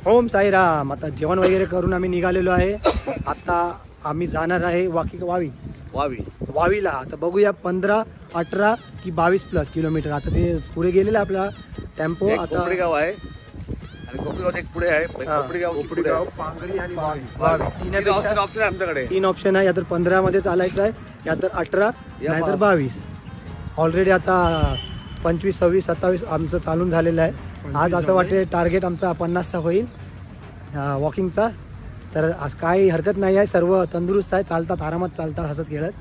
ओम साईराम. आता जेवण वगैरे करून आम्ही निघालेलो आहे. आता आम्ही जाणार आहे वावीला. आता बघूया 15, 18 की 22 प्लस किलोमीटर. आता ते पुढे गेलेलं आपला टेम्पो. आता गाव आहे आणि कोपरीगाव एक पुढे आहे. कोपरीगाव, पांगरी आणि वावी आमच्याकडे 3 ऑप्शन आहे. या तर 15 मध्ये चालायचं आहे, या तर 18 नाहीतर 22. ऑलरेडी आता 25, 26, 27 आमचं चालून झालेलं आहे. आज असं वाटते टार्गेट आमचा 50चा होईल वॉकिंगचा. तर आज काही हरकत नाही आहे, सर्व तंदुरुस्त आहे, चालतात, आरामात चालतात, हसत खेळत.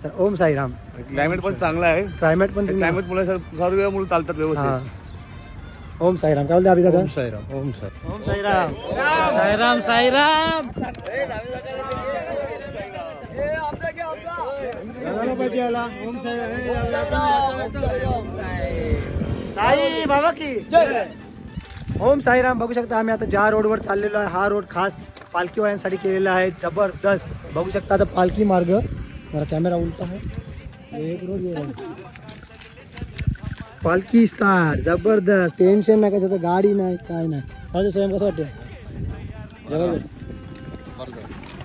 तर ओम साईराम. क्लायमेट पण चांगला आहे. क्लायमेट मुळे चालतात व्यवस्थित. ओम साईराम. काय बोलते अभि दादा? ओम साईराम. ओम साईराम. ओम साईराम. साईराम साईराम. साई बाबा की जय. ओम साईराम. बघू शकता आम्ही आता ज्या रोडवर चाललेलो आहे, हा रोड खास पालखी वाल्यांसाठी केलेला आहे. जबरदस्त. बघू शकता आता पालखी मार्ग. जरा कॅमेरा उलटा आहे. एक रोड पालखी स्टार. जबरदस्त. टेन्शन नाही कशाचं, गाडी नाही काय नाही. माझं स्वयं कसं वाटतं? जबरदस्त.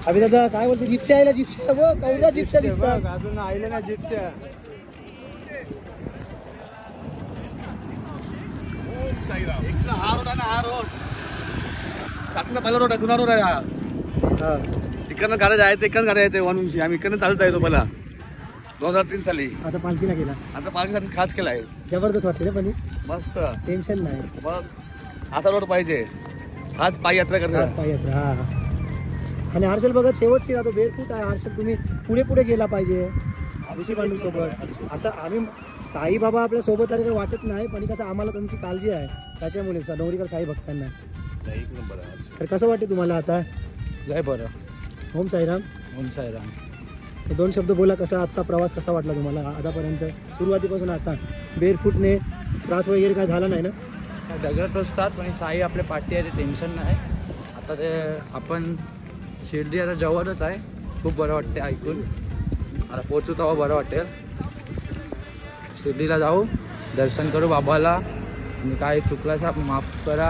अभि दादा काय बोलते? जिप्स्या आयला, जिप्स्या गो कौऱ्या जिप्स्या दिसतात अजून आले ना जिप्स्या. हा रोड आहे ना, हा रोड टाकणं पहिला रोड आहे, जुना रोड आहे हा. इकडनं गाड्या जायचं, इकडनं गाड्या यायचं वनूंशी. आम्ही इकडनं चालत येतो पहिला 2003 साली. आता पालखीला गेला. आता पालखीसाठी खास केला आहे. जबरदस्त वाटते रे. पण मस्त. टेन्शन नाही. मग असा रोड पाहिजे. खास पायी यात्रा करतात. पाययात्रा. हा. आणि हर्षल बघत शेवटची राहतो बेरफूट आहे. हर्षल तुम्ही पुढे पुढे गेला पाहिजे ऋषी पांडू सोबत. असं आम्ही साईबाबा आपल्या सोबत आले वाटत नाही, पण कसं आम्हाला तुमची काळजी आहे त्याच्यामुळे डोंगरीकर साई भक्तांना. एक नंबर आहे. तर कसं वाटते तुम्हाला आता? जय बरं. ओम साईराम. ओम साईराम. तर 2 शब्द बोला. कसा आत्ता प्रवास कसा वाटला तुम्हाला आतापर्यंत सुरुवातीपासून आता? बेरफूटने त्रास वगैरे काय झाला नाही ना? दगड टोचतात पण साई आपल्या पाठी आहे, ते टेन्शन नाही. आता ते आपण शिर्डी आता जवळच आहे. खूप बरं वाटते ऐकून. आता पोचू तेव्हा बरं वाटेल. शिर्डीला जाऊ, दर्शन करू बाबाला, आणि काय चुकल्याचा माफ करा.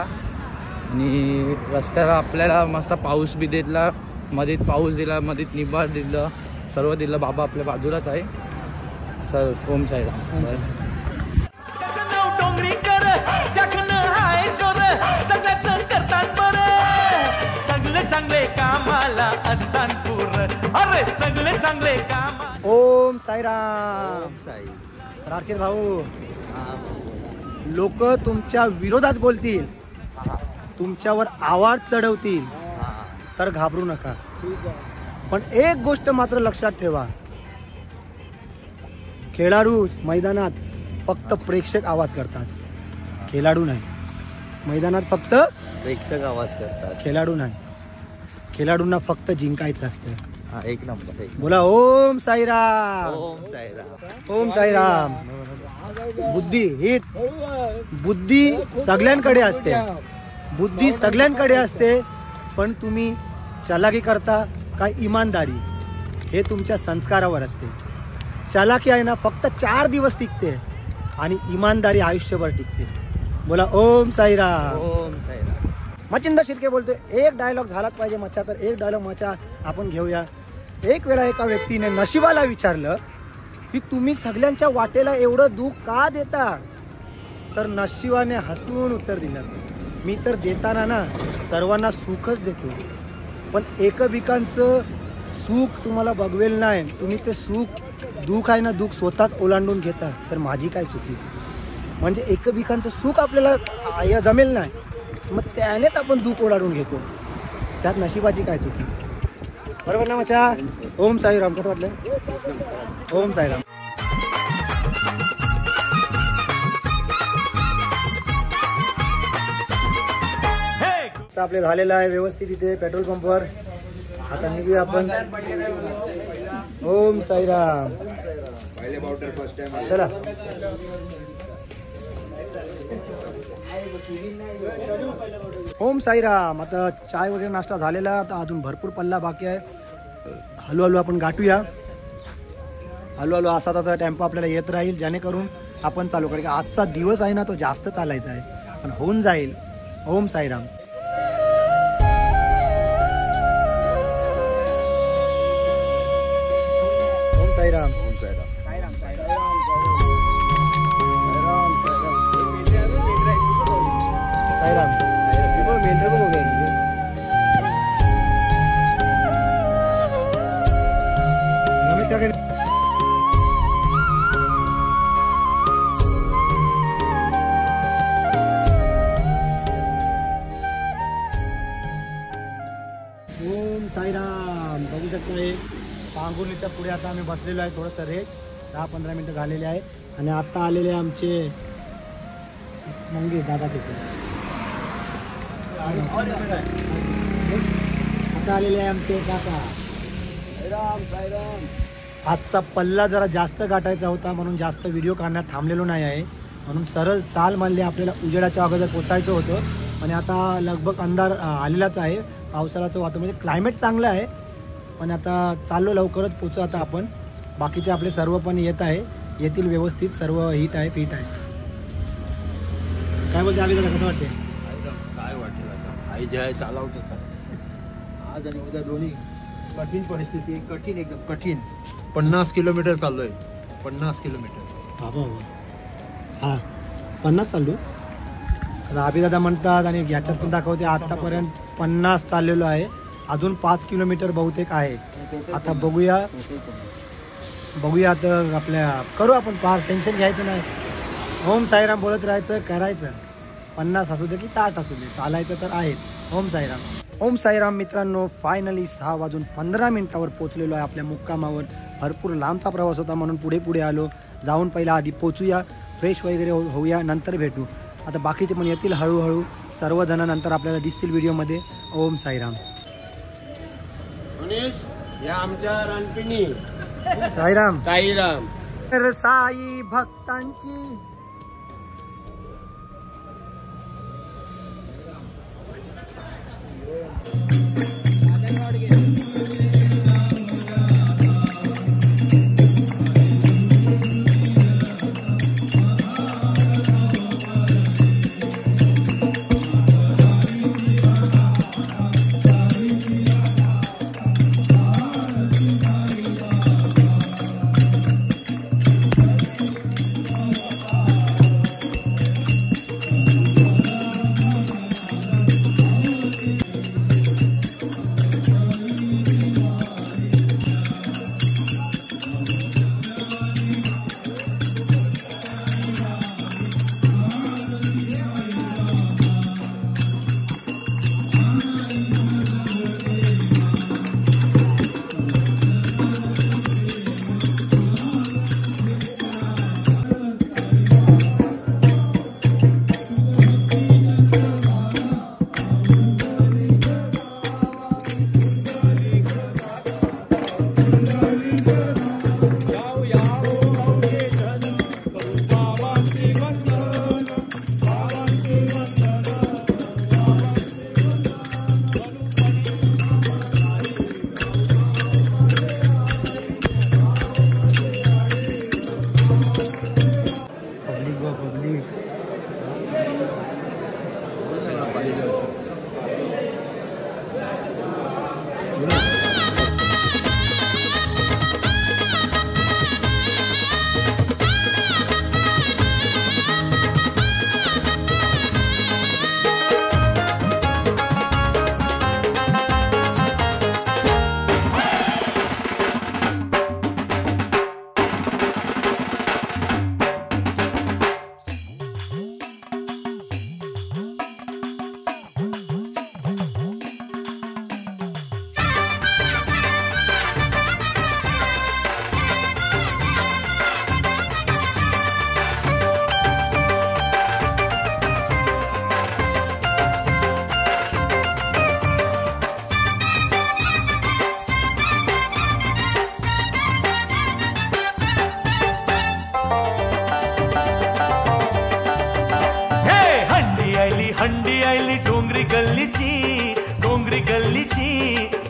आणि रस्त्याला आपल्याला मस्त पाऊस बी दिला, मधीत पाऊस दिला, मधीत निबार दिलं, सर्व दिलं. बाबा आपल्या बाजूलाच आहे. सर ओम साईराम. चांगले कामाला असतान पूर्ण. अरे सगळे चांगले काम. ओम साईराम. राकेश भाऊ, लोक तुमच्या विरोधात बोलतील, तुमच्यावर आवाज चढवतील, तर घाबरू नका. पण एक गोष्ट मात्र लक्षात ठेवा, खेळाडू मैदानात फक्त प्रेक्षक आवाज करतात, खेळाडू नाही. मैदानात फक्त प्रेक्षक आवाज करतात, खेळाडू नाही. खेळाडूंना फक्त जिंकायचं असतं. एक नंबर. बोला ओम साईराम. ओम साईराम. ओम साईराम. बुद्धी सगळ्यांकडे असते, बुद्धी सगळ्यांकडे असते, पण तुम्ही चलाकी करता काय इमानदारी, हे तुमच्या संस्कारावर असते. चलाकी आहे ना फक्त 4 दिवस टिकते, आणि इमानदारी आयुष्यभर टिकते. बोला ओम साईराम. ओम साईराम. मच्छिंद्र शिर्के बोलतोय, एक डायलॉग झालाच पाहिजे मच्छा. तर एक डायलॉग मच्छा आपण घेऊया. एक वेळा एका व्यक्तीने नशिबाला विचारलं की तुम्ही सगळ्यांच्या वाटेला एवढं दुःख का देता? तर नशिबाने हसून उत्तर दिलं, मी तर देताना ना सर्वांना सुखच देतो, पण एकमेकांचं सुख तुम्हाला बघवेल नाही. तुम्ही ते सुख, दुःख आहे ना, दुःख स्वतःच ओलांडून घेता, तर माझी काय चुकी? म्हणजे एकमेकांचं सुख आपल्याला जमेल नाही, मग त्यानेच आपण दुःख ओलांडून घेतो, त्यात नशिबाची काय चुकी? बरोबर ना मच्छा? ओम साईराम. कसं वाटलं? ओम साईराम. आता आपले झालेलं आहे व्यवस्थित इथे पेट्रोल पंपवर. आता निघूया आपण. ओम साईराम. चला. ओम साईराम. आता चाय वगैरे नाश्ता झालेला, आता अजून भरपूर पल्ला बाकी आहे. हळूहळू आपण गाठूया. हळूहळू असा आता टेम्पो आपल्याला येत राहील, जेणेकरून आपण चालू करू. आजचा दिवस आहे ना तो जास्त चालायचा आहे, पण होऊन जाईल. ओम साईराम. काय ओम साईराम. बघू शकता पांगुर्लीच्या पुढे आता आम्ही बसलेलो आहे. थोडंसं रेट 10-15 मिनटं झालेले आहे आणि आता आलेले आमचे मंगे दादा तिथे आता आलेले आहे आमचे काका. साईराम साईराम. आजचा पल्ला जरा जास्त गाठायचा होता म्हणून जास्त व्हिडिओ काढण्यात थांबलेलो नाही आहे. म्हणून सरळ चाल मानली. आपल्याला उजेडाच्या अगोदर पोचायचं होतं आणि आता लगभग अंधार आलेलाच आहे. पावसाळ्याचं वातावरण म्हणजे क्लायमेट चांगलं आहे पण आता चाललो लवकरच पोचू. आता आपण बाकीचे आपले सर्व पण येत आहे. येतील व्यवस्थित. सर्व हिट आहे फिट आहे. काय बोलते आम्ही कसं वाटते? काय वाटलं आता आई जे आहे चालवतं आज आणि उद्या दोन्ही कठीण परिस्थिती आहे. कठीण एकदम कठीण. 50 किलोमीटर चाललोय. 50 किलोमीटर. हां 50 चाललो. आता अभिदादा म्हणतात आणि याच्यात पण दाखवते आतापर्यंत 50 चाललेलो आहे. अजून 5 किलोमीटर बहुतेक आहे. आता बघूया तर आपल्या करू आपण पार. टेन्शन घ्यायचं नाही. ओम साईराम बोलत राहायचं करायचं. 50 असू दे की 60 असू दे चालायचं तर आहेच. ओम साईराम. ओम साईराम मित्रांनो. फायनली 6:15 पोचलेलो आहे आपल्या मुक्कामावर. भरपूर लांबचा प्रवास होता म्हणून पुढे आलो. जाऊन पहिला आधी पोचूया फ्रेश वगैरे होऊया नंतर भेटू. आता बाकीचे पण येतील हळूहळू सर्वजण. नंतर आपल्याला दिसतील व्हिडिओमध्ये. ओम साईराम. या आमच्या रानपिणी साईराम साईराम. तर साई भक्तांची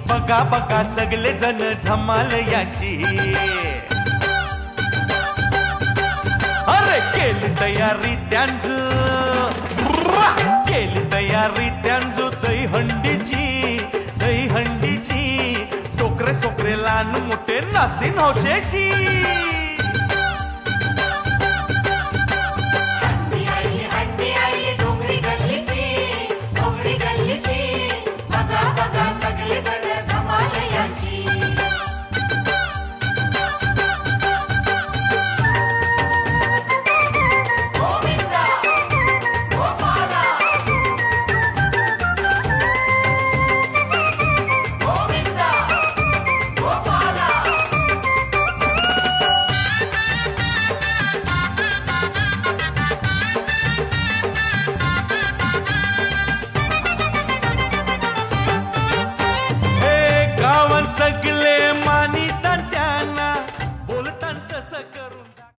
बघा बघा सगळे जण धमाल याची. अरे केली तयारी त्यांज दही हंडीची टोकरे सोकरे लहान मोठे नासीन हौशेशी. तसं करू